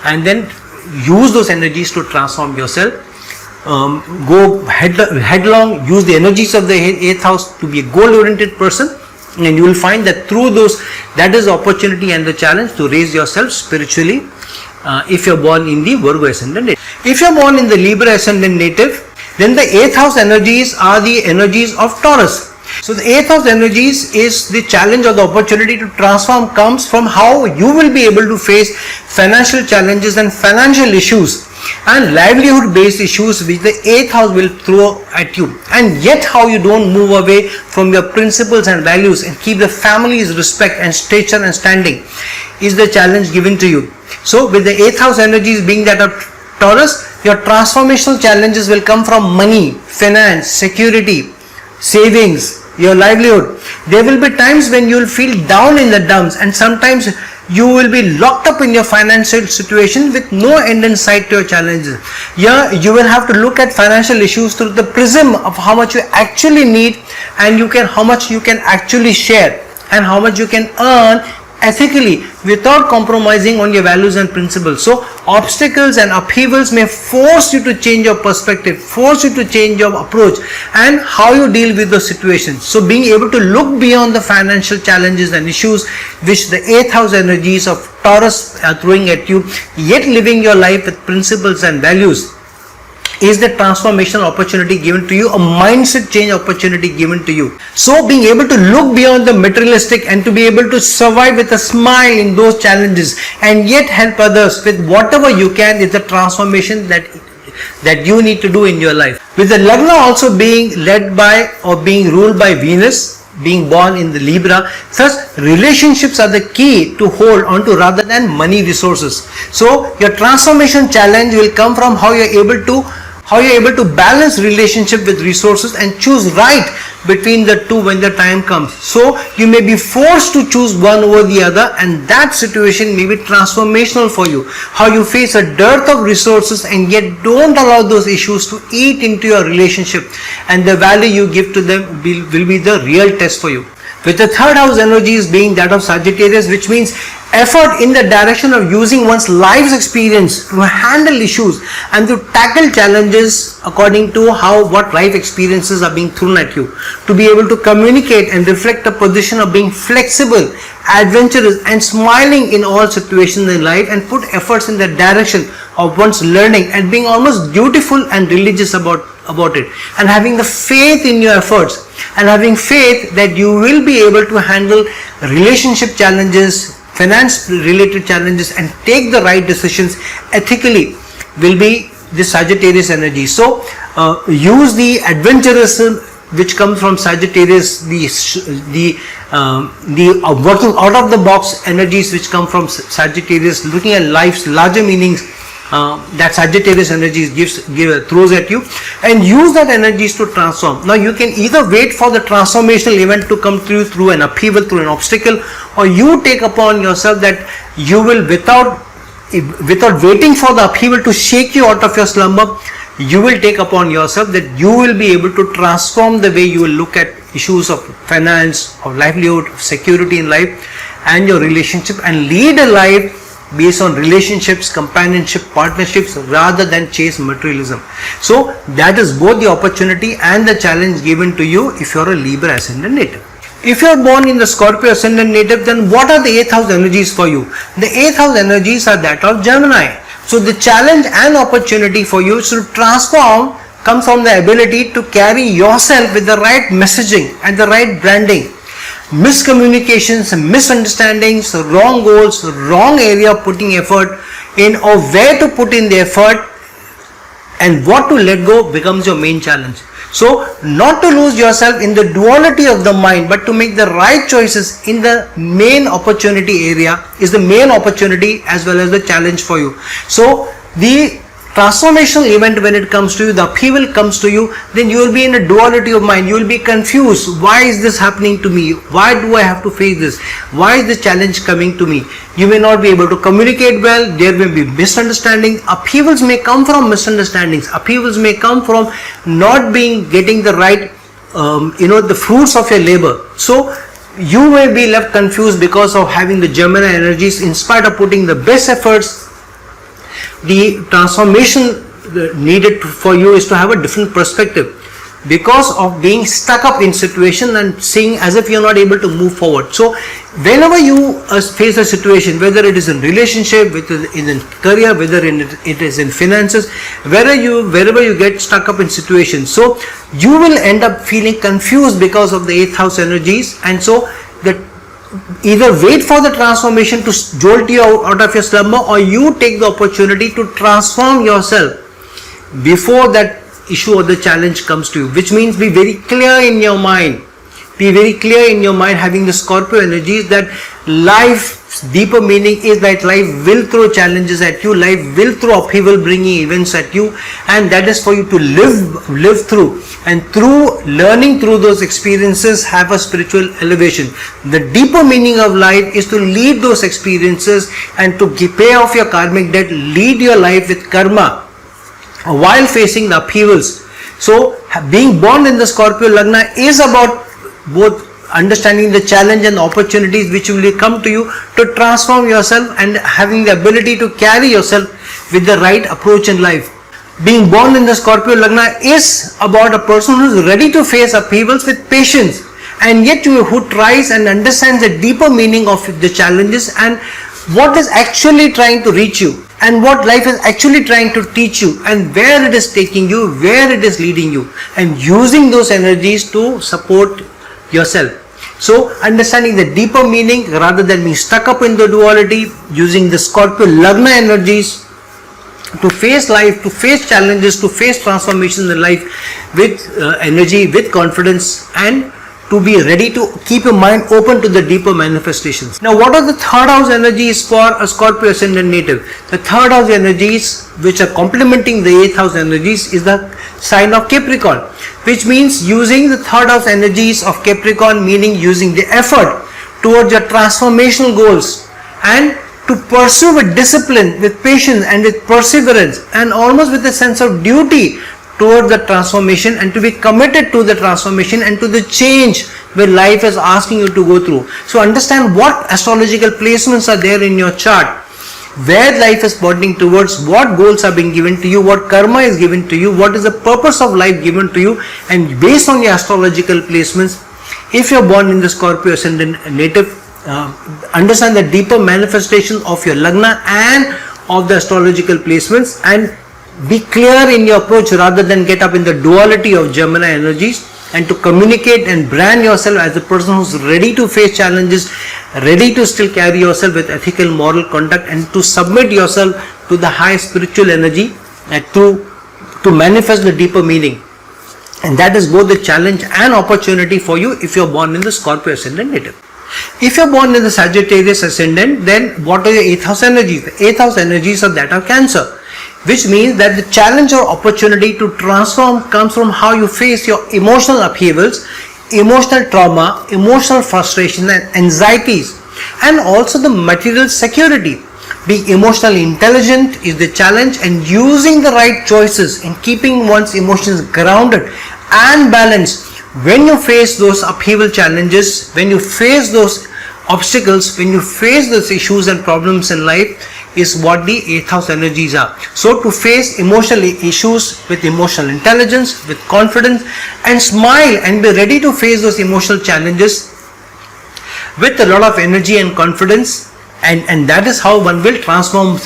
and then use those energies to transform yourself. Go headlong, use the energies of the 8th house to be a goal-oriented person, and you will find that through those, that is the opportunity and the challenge to raise yourself spiritually if you are born in the Virgo ascendant. If you are born in the Libra ascendant native, then the 8th house energies are the energies of Taurus. So the 8th house energies is the challenge or the opportunity to transform comes from how you will be able to face financial challenges and financial issues and livelihood based issues which the 8th house will throw at you, and yet how you don't move away from your principles and values and keep the family's respect and stature and standing is the challenge given to you. So with the 8th house energies being that of Taurus, your transformational challenges will come from money, finance, security, savings, your livelihood. There will be times when you will feel down in the dumps, and sometimes you will be locked up in your financial situation with no end in sight to your challenges. Here you will have to look at financial issues through the prism of how much you actually need, and how much you can actually share, and how much you can earn ethically without compromising on your values and principles. So obstacles and upheavals may force you to change your perspective, force you to change your approach and how you deal with those situations. So being able to look beyond the financial challenges and issues which the 8th house energies of Taurus are throwing at you, yet living your life with principles and values, is the transformational opportunity given to you, a mindset change opportunity given to you. So being able to look beyond the materialistic and to be able to survive with a smile in those challenges and yet help others with whatever you can is the transformation that that you need to do in your life. With the Lagna also being led by or being ruled by Venus, being born in the Libra, such relationships are the key to hold on to rather than money resources. So your transformation challenge will come from how you're able to balance relationship with resources and choose right between the two when the time comes. So you may be forced to choose one over the other, and that situation may be transformational for you. How you face a dearth of resources and yet don't allow those issues to eat into your relationship, and the value you give to them will be the real test for you. With the third house energies being that of Sagittarius, which means effort in the direction of using one's life's experience to handle issues and to tackle challenges according to what life experiences are being thrown at you. To be able to communicate and reflect a position of being flexible, adventurous and smiling in all situations in life, and put efforts in the direction of one's learning and being almost dutiful and religious about it, and having the faith in your efforts and having faith that you will be able to handle relationship challenges, finance related challenges, and take the right decisions ethically will be the Sagittarius energy. So use the adventurousness which comes from Sagittarius, the working out of the box energies which come from Sagittarius, looking at life's larger meanings that Sagittarius energies throws at you, and use that energies to transform. Now you can either wait for the transformational event to come through an upheaval, through an obstacle, or you take upon yourself that you will, without waiting for the upheaval to shake you out of your slumber, you will take upon yourself that you will be able to transform the way you will look at issues of finance, of livelihood, of security in life and your relationship, and lead a life based on relationships, companionship, partnerships, rather than chase materialism. So that is both the opportunity and the challenge given to you if you are a Libra ascendant native. If you are born in the Scorpio ascendant native, then what are the 8th house energies for you? The 8th house energies are that of Gemini. So the challenge and opportunity for you to transform comes from the ability to carry yourself with the right messaging and the right branding. Miscommunications, misunderstandings, wrong goals, wrong area of putting effort in, or where to put in the effort and what to let go becomes your main challenge. So not to lose yourself in the duality of the mind, but to make the right choices in the main opportunity area is the main opportunity as well as the challenge for you. So the transformational event, when it comes to you, the upheaval comes to you, then you will be in a duality of mind. You will be confused. Why is this happening to me? Why do I have to face this? Why is the challenge coming to me? You may not be able to communicate well. There may be misunderstanding. Upheavals may come from misunderstandings. Upheavals may come from not getting the right, the fruits of your labor. So you may be left confused because of having the Gemini energies. In spite of putting the best efforts, the transformation needed for you is to have a different perspective because of being stuck up in situation and seeing as if you're not able to move forward. So whenever you face a situation, whether it is in relationship, whether it is in career, whether it is in finances, wherever you get stuck up in situations, so you will end up feeling confused because of the 8th house energies. And so that either wait for the transformation to jolt you out of your slumber, or you take the opportunity to transform yourself before that issue or the challenge comes to you, which means be very clear in your mind. Be very clear in your mind, having the Scorpio energies, that life's deeper meaning is that life will throw challenges at you, life will throw upheaval bringing events at you, and that is for you to live through, and through learning through those experiences have a spiritual elevation. The deeper meaning of life is to lead those experiences and to pay off your karmic debt, lead your life with karma while facing the upheavals. So being born in the Scorpio Lagna is about both understanding the challenge and opportunities which will come to you to transform yourself and having the ability to carry yourself with the right approach in life. Being born in the Scorpio Lagna is about a person who is ready to face upheavals with patience, and yet who tries and understands the deeper meaning of the challenges and what is actually trying to reach you, and what life is actually trying to teach you, and where it is taking you, where it is leading you, and using those energies to support yourself. So understanding the deeper meaning rather than being stuck up in the duality, using the Scorpio Lagna energies to face life, to face challenges, to face transformation in life with energy, with confidence, and to be ready to keep your mind open to the deeper manifestations. Now, what are the third house energies for a Scorpio ascendant native? The third house energies which are complementing the eighth house energies is the sign of Capricorn, which means using the third house energies of Capricorn, meaning using the effort towards your transformational goals and to pursue with discipline, with patience and with perseverance and almost with a sense of duty towards the transformation, and to be committed to the transformation and to the change where life is asking you to go through. So understand what astrological placements are there in your chart, where life is pointing towards, what goals are being given to you, what karma is given to you, what is the purpose of life given to you, and based on your astrological placements, if you are born in the Scorpio ascendant native, understand the deeper manifestation of your lagna and of the astrological placements, and be clear in your approach rather than get up in the duality of Gemini energies, and to communicate and brand yourself as a person who's ready to face challenges, ready to still carry yourself with ethical moral conduct, and to submit yourself to the high spiritual energy and to manifest the deeper meaning. And that is both the challenge and opportunity for you if you're born in the Scorpio ascendant native. If you're born in the Sagittarius ascendant, then what are your eighth house energies? The eighth house energies are that of Cancer, which means that the challenge or opportunity to transform comes from how you face your emotional upheavals, emotional trauma, emotional frustration and anxieties, and also the material security. Being emotionally intelligent is the challenge, and using the right choices in keeping one's emotions grounded and balanced when you face those upheaval challenges, when you face those obstacles, when you face those issues and problems in life, is what the eighth house energies are. So to face emotional issues with emotional intelligence, with confidence, and smile and be ready to face those emotional challenges with a lot of energy and confidence, and that is how one will transform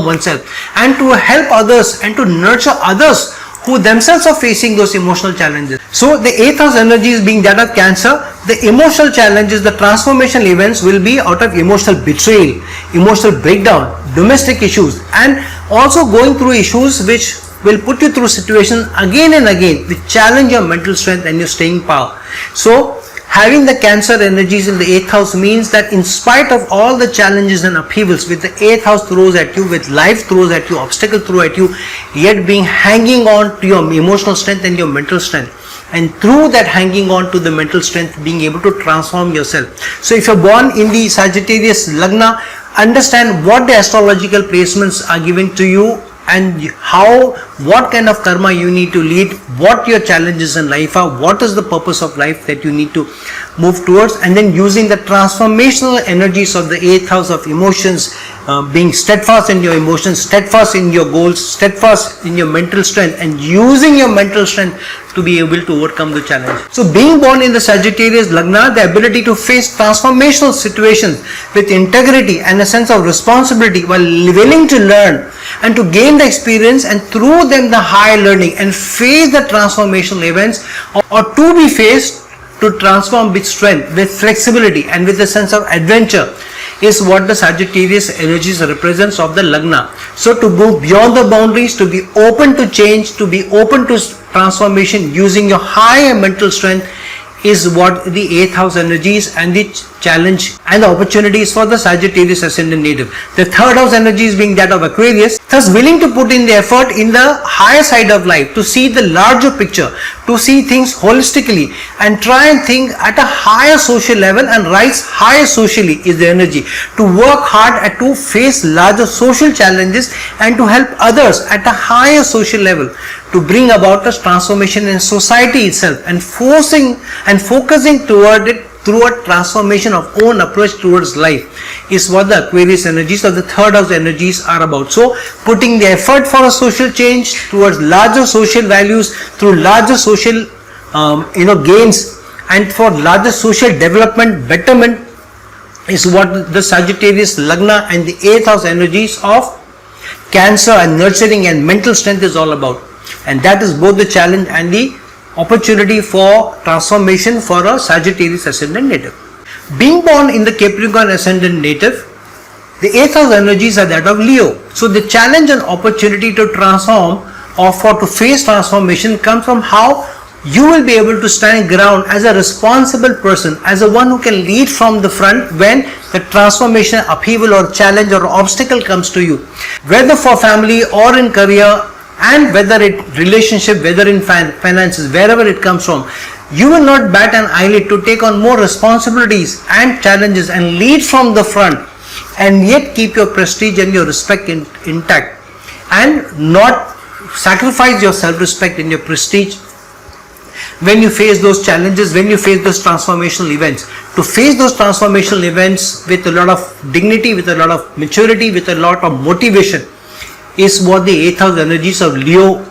oneself, and to help others and to nurture others who themselves are facing those emotional challenges. So the eighth house energies being that of Cancer, the emotional challenges, the transformational events will be out of emotional betrayal, emotional breakdown, domestic issues, and also going through issues which will put you through situations again and again which challenge your mental strength and your staying power. So having the Cancer energies in the eighth house means that in spite of all the challenges and upheavals which the eighth house throws at you, with life throws at you, obstacle throw at you, yet being hanging on to your emotional strength and your mental strength, and through that hanging on to the mental strength, being able to transform yourself. So if you're born in the Sagittarius Lagna, understand what the astrological placements are given to you, and what kind of karma you need to lead, what your challenges in life are, what is the purpose of life that you need to move towards, and then using the transformational energies of the eighth house of emotions, being steadfast in your emotions, steadfast in your goals, steadfast in your mental strength, and using your mental strength to be able to overcome the challenge. So being born in the Sagittarius Lagna, the ability to face transformational situations with integrity and a sense of responsibility while willing to learn and to gain the experience, and through them the high learning, and face the transformational events, or to be faced, to transform with strength, with flexibility and with a sense of adventure, is what the Sagittarius energies represents of the Lagna. So to go beyond the boundaries, to be open to change, to be open to transformation using your higher mental strength, is what the eighth house energies and the challenge and the opportunities for the Sagittarius ascendant native. The third house energies being that of Aquarius, thus willing to put in the effort in the higher side of life, to see the larger picture, to see things holistically and try and think at a higher social level and rise higher socially, is the energy. To work hard and to face larger social challenges and to help others at a higher social level, to bring about a transformation in society itself, and focusing toward it through a transformation of own approach towards life, is what the Aquarius energies or the third house energies are about. So putting the effort for a social change towards larger social values, through larger social gains, and for larger social development, betterment, is what the Sagittarius Lagna and the eighth house energies of Cancer and nurturing and mental strength is all about. And that is both the challenge and the opportunity for transformation for a Sagittarius ascendant native. Being born in the Capricorn ascendant native, The 8th house energies are that of Leo. So the challenge and opportunity to transform or to face transformation comes from how you will be able to stand ground as a responsible person, as a one who can lead from the front when the transformation, upheaval or challenge or obstacle comes to you, whether for family or in career, and whether it relationship, whether in finances, wherever it comes from. You will not bat an eyelid to take on more responsibilities and challenges and lead from the front, and yet keep your prestige and your respect intact, and not sacrifice your self-respect and your prestige when you face those challenges, when you face those transformational events. To face those transformational events with a lot of dignity, with a lot of maturity, with a lot of motivation is what the 8th house energies of Leo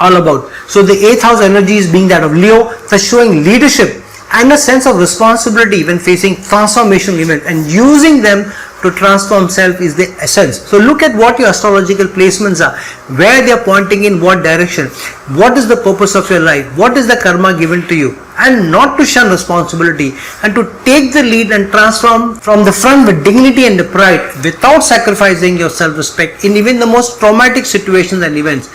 all about. So the 8th house energies being that of Leo, thus showing leadership and a sense of responsibility when facing transformational events, and using them to transform self is the essence. So look at what your astrological placements are, where they are pointing in what direction, what is the purpose of your life, what is the karma given to you, and not to shun responsibility and to take the lead and transform from the front with dignity and pride without sacrificing your self-respect in even the most traumatic situations and events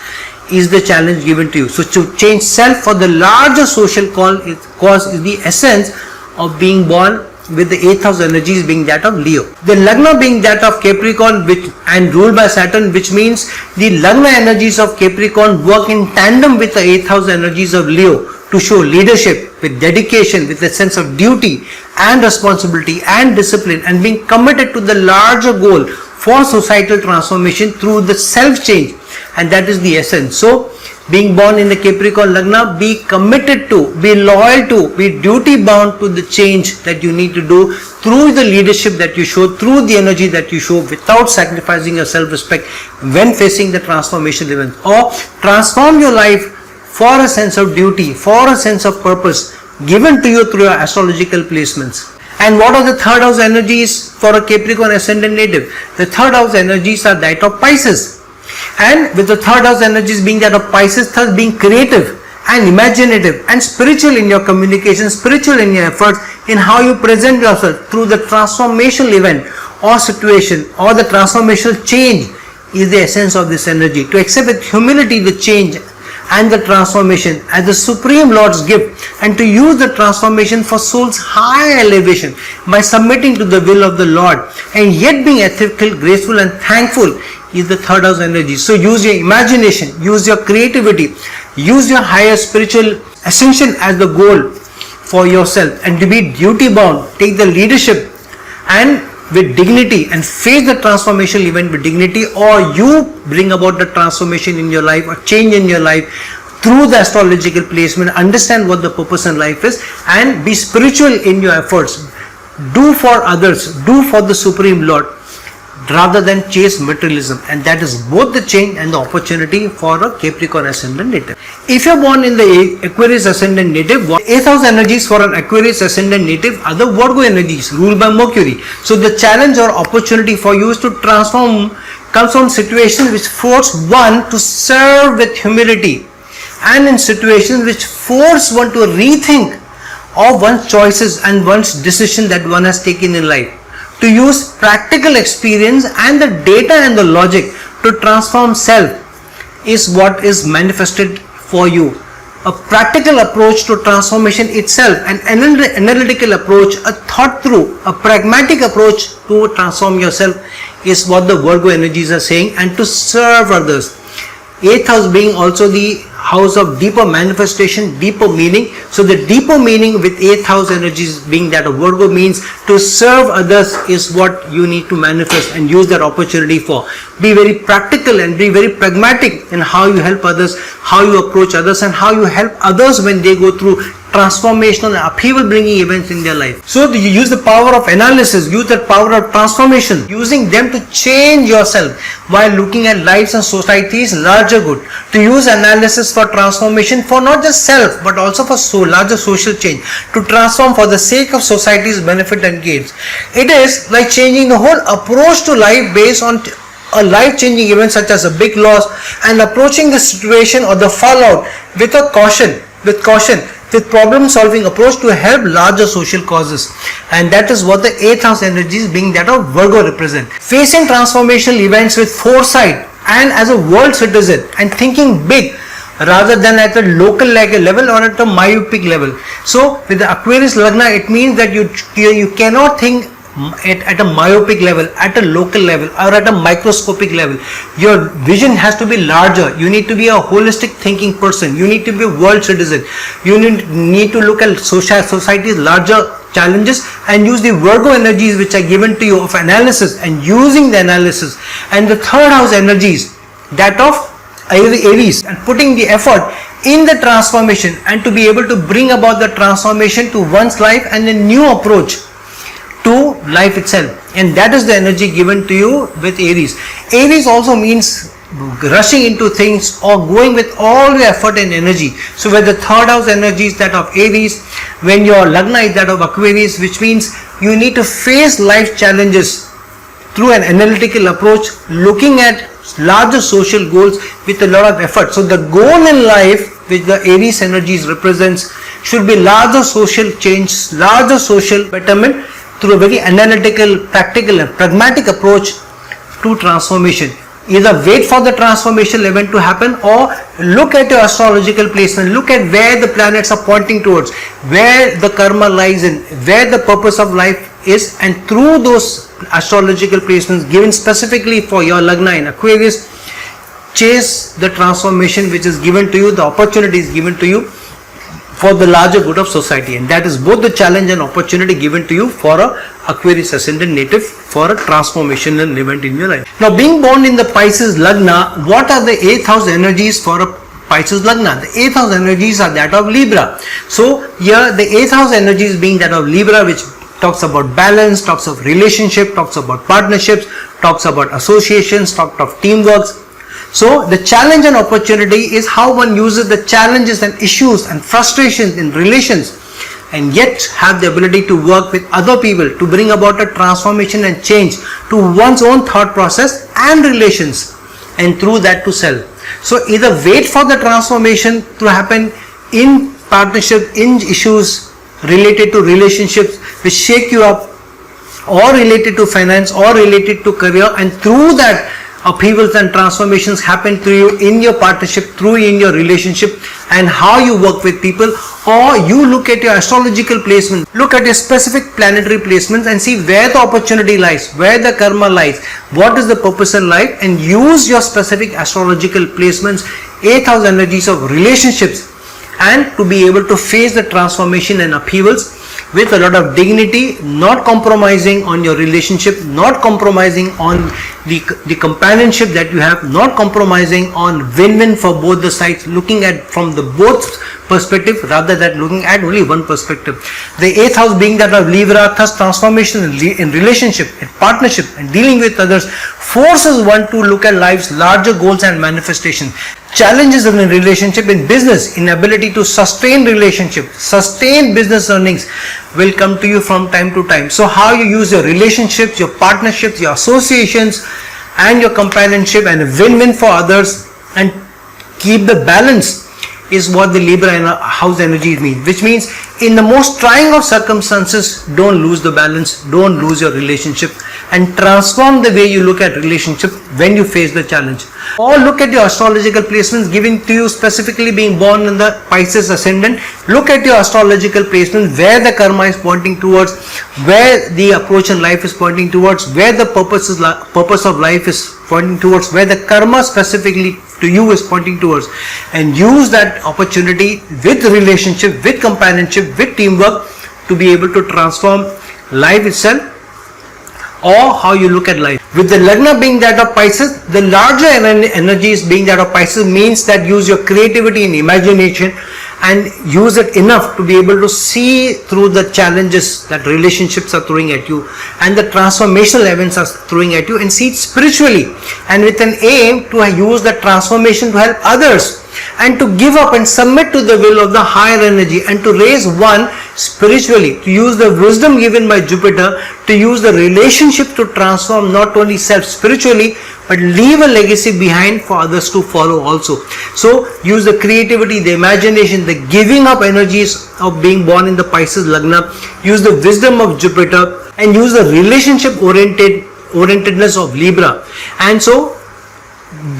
is the challenge given to you. So to change self for the larger social cause is the essence of being born with the 8th house energies being that of Leo. The Lagna being that of Capricorn and ruled by Saturn, which means the Lagna energies of Capricorn work in tandem with the 8th house energies of Leo to show leadership with dedication, with a sense of duty and responsibility and discipline, and being committed to the larger goal for societal transformation through the self-change, and that is the essence. So being born in the Capricorn Lagna, be committed to, be loyal to, be duty bound to the change that you need to do through the leadership that you show, through the energy that you show, without sacrificing your self-respect when facing the transformation event. Or transform your life for a sense of duty, for a sense of purpose given to you through your astrological placements. And what are the third house energies for a Capricorn ascendant native? The third house energies are that of Pisces. And with the third house energies being that of Pisces, thus being creative and imaginative and spiritual in your communication, spiritual in your efforts, in how you present yourself through the transformational event or situation or the transformational change is the essence of this energy. To accept with humility the change and the transformation as the Supreme Lord's gift, and to use the transformation for soul's high elevation by submitting to the will of the Lord, and yet being ethical, graceful and thankful is the third house energy. So use your imagination, use your creativity, use your higher spiritual ascension as the goal for yourself, and to be duty bound, take the leadership and with dignity, and face the transformational event with dignity, or you bring about the transformation in your life or change in your life through the astrological placement. Understand what the purpose in life is and be spiritual in your efforts. Do for others, do for the Supreme Lord, rather than chase materialism, and that is both the change and the opportunity for a Capricorn ascendant native. If you are born in the Aquarius ascendant native, 8th house energies for an Aquarius ascendant native are the Virgo energies ruled by Mercury. So the challenge or opportunity for you is to transform comes from situations which force one to serve with humility, and in situations which force one to rethink of one's choices and one's decision that one has taken in life. To use practical experience and the data and the logic to transform self is what is manifested for you. A practical approach to transformation itself, an analytical approach, a thought through, a pragmatic approach to transform yourself is what the Virgo energies are saying, and to serve others. 8th house being also the house of deeper manifestation, deeper meaning. So the deeper meaning with 8th house energies being that of Virgo means to serve others is what you need to manifest and use that opportunity for. Be very practical and be very pragmatic in how you help others, how you approach others, and how you help others when they go through transformational and upheaval bringing events in their life. So you use the power of analysis, use the power of transformation, using them to change yourself while looking at lives and society's larger good. To use analysis for transformation for not just self but also for larger social change, to transform for the sake of society's benefit and gains. It is like changing the whole approach to life based on a life-changing event such as a big loss, and approaching the situation or the fallout with caution, with problem solving approach to help larger social causes. And that is what the 8th house energies being that of Virgo represent. Facing transformational events with foresight and as a world citizen and thinking big rather than at a local level or at a myopic level. So with the Aquarius Lagna, it means that you cannot think at a myopic level, at a local level or at a microscopic level. Your vision has to be larger. You need to be a holistic thinking person. You need to be a world citizen. You need to look at society's larger challenges and use the Virgo energies which are given to you of analysis and using the analysis, and the 3rd house energies that of Aries, and putting the effort in the transformation and to be able to bring about the transformation to one's life and a new approach to life itself. And that is the energy given to you with Aries. Aries also means rushing into things or going with all your effort and energy. So where the 3rd house energy is that of Aries, when your Lagna is that of Aquarius, which means you need to face life challenges through an analytical approach, looking at larger social goals with a lot of effort. So the goal in life which the Aries energies represents should be larger social change, larger social betterment through a very analytical, practical and pragmatic approach to transformation. Either wait for the transformational event to happen or look at your astrological placement, look at where the planets are pointing towards, where the karma lies in, where the purpose of life is, and through those astrological placements given specifically for your Lagna in Aquarius, chase the transformation which is given to you, the opportunity is given to you for the larger good of society. And that is both the challenge and opportunity given to you for a Aquarius ascendant native for a transformational event in your life. Now, being born in the Pisces Lagna, what are the 8th house energies for a Pisces Lagna? The 8th house energies are that of Libra. So here the 8th house energies being that of Libra, which talks about balance, talks of relationship, talks about partnerships, talks about associations, talks of teamwork. So the challenge and opportunity is how one uses the challenges and issues and frustrations in relations and yet have the ability to work with other people to bring about a transformation and change to one's own thought process and relations, and through that to self. So either wait for the transformation to happen in partnership, in issues related to relationships which shake you up, or related to finance, or related to career, and through that upheavals and transformations happen to you in your partnership, through in your relationship, and how you work with people. Or you look at your astrological placement, look at your specific planetary placements and see where the opportunity lies, where the karma lies, what is the purpose in life, and use your specific astrological placements, 8th house energies of relationships, and to be able to face the transformation and upheavals with a lot of dignity, not compromising on your relationship, not compromising on the companionship that you have, not compromising on win-win for both the sides, looking at from the both perspective rather than looking at only one perspective. The 8th house being that of Libra, thus transformation in relationship, in partnership and dealing with others forces one to look at life's larger goals and manifestation. Challenges in a relationship, in business, inability to sustain relationship, sustain business earnings will come to you from time to time. So how you use your relationships, your partnerships, your associations and your companionship and a win-win for others and keep the balance is what the Libra house energy means, which means in the most trying of circumstances, don't lose the balance, don't lose your relationship, and transform the way you look at relationship when you face the challenge. Or look at your astrological placements given to you, specifically being born in the Pisces ascendant. Look at your astrological placement, where the karma is pointing towards, where the approach in life is pointing towards, where the purpose of life is pointing towards, where the karma specifically to you is pointing towards, and use that opportunity with relationship, with companionship, with teamwork to be able to transform life itself or how you look at life. With the Lagna being that of Pisces, the larger energies being that of Pisces means that use your creativity and imagination and use it enough to be able to see through the challenges that relationships are throwing at you and the transformational events are throwing at you, and see it spiritually and with an aim to use that transformation to help others and to give up and submit to the will of the higher energy and to raise one spiritually, to use the wisdom given by Jupiter, to use the relationship to transform not only self spiritually, but leave a legacy behind for others to follow also. So use the creativity, the imagination, the giving up energies of being born in the Pisces Lagna, use the wisdom of Jupiter, and use the relationship orientedness of Libra. And so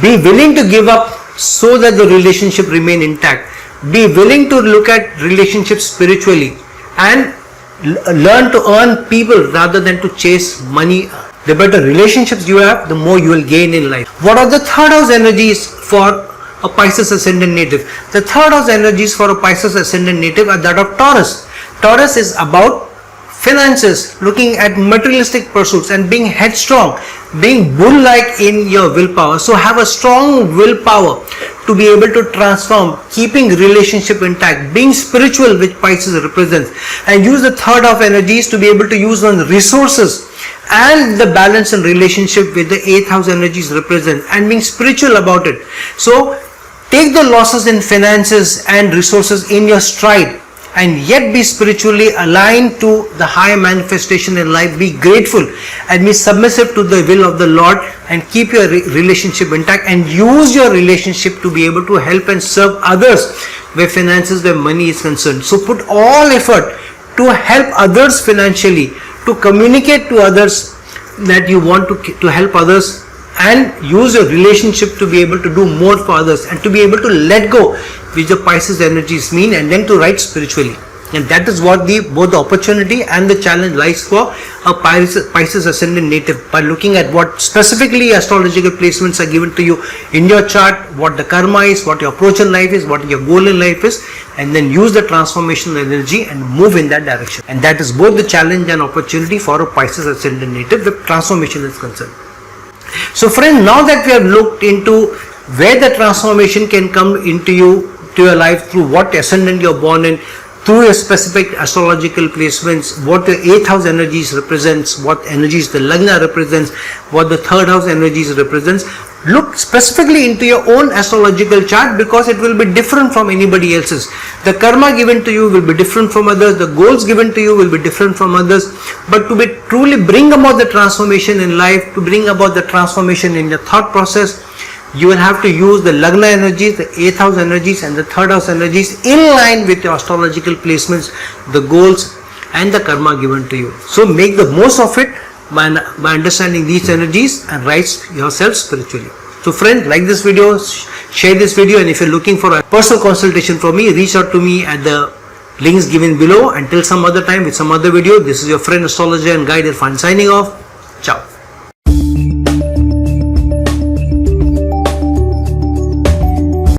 be willing to give up so that the relationship remain intact. Be willing to look at relationships spiritually and learn to earn people rather than to chase money. The better relationships you have, the more you will gain in life. What are the third house energies for a Pisces ascendant native? The third house energies for a Pisces ascendant native are that of Taurus. Taurus is about finances, looking at materialistic pursuits and being headstrong, being bull-like in your willpower. So have a strong willpower to be able to transform, keeping relationship intact, being spiritual, which Pisces represents, and use the third of energies to be able to use on resources and the balance and relationship with the 8th house energies represent, and being spiritual about it. So take the losses in finances and resources in your stride, and yet be spiritually aligned to the higher manifestation in life. Be grateful and be submissive to the will of the Lord, and keep your relationship intact, and use your relationship to be able to help and serve others where finances, where money is concerned. So put all effort to help others financially, to communicate to others that you want to help others, and use your relationship to be able to do more for others, and to be able to let go, which the Pisces energies mean, and then to write spiritually. And that is what both the opportunity and the challenge lies for a Pisces ascendant native, by looking at what specifically astrological placements are given to you in your chart, what the karma is, what your approach in life is, what your goal in life is, and then use the transformational energy and move in that direction. And that is both the challenge and opportunity for a Pisces ascendant native, the transformation is concerned. So friends, now that we have looked into where the transformation can come into your life, through what ascendant you are born in, through your specific astrological placements, what the 8th house energies represents, what energies the Lagna represents, what the 3rd house energies represents, look specifically into your own astrological chart, because it will be different from anybody else's. The karma given to you will be different from others, the goals given to you will be different from others. But to truly bring about the transformation in life, to bring about the transformation in your thought process, you will have to use the Lagna energies, the 8th house energies, and the 3rd house energies in line with your astrological placements, the goals and the karma given to you. So make the most of it by understanding these energies, and rise yourself spiritually. So friends, like this video, share this video, and if you're looking for a personal consultation from me, reach out to me at the links given below. Until some other time with some other video, this is your friend, astrologer and guide Irfan, signing off. Ciao.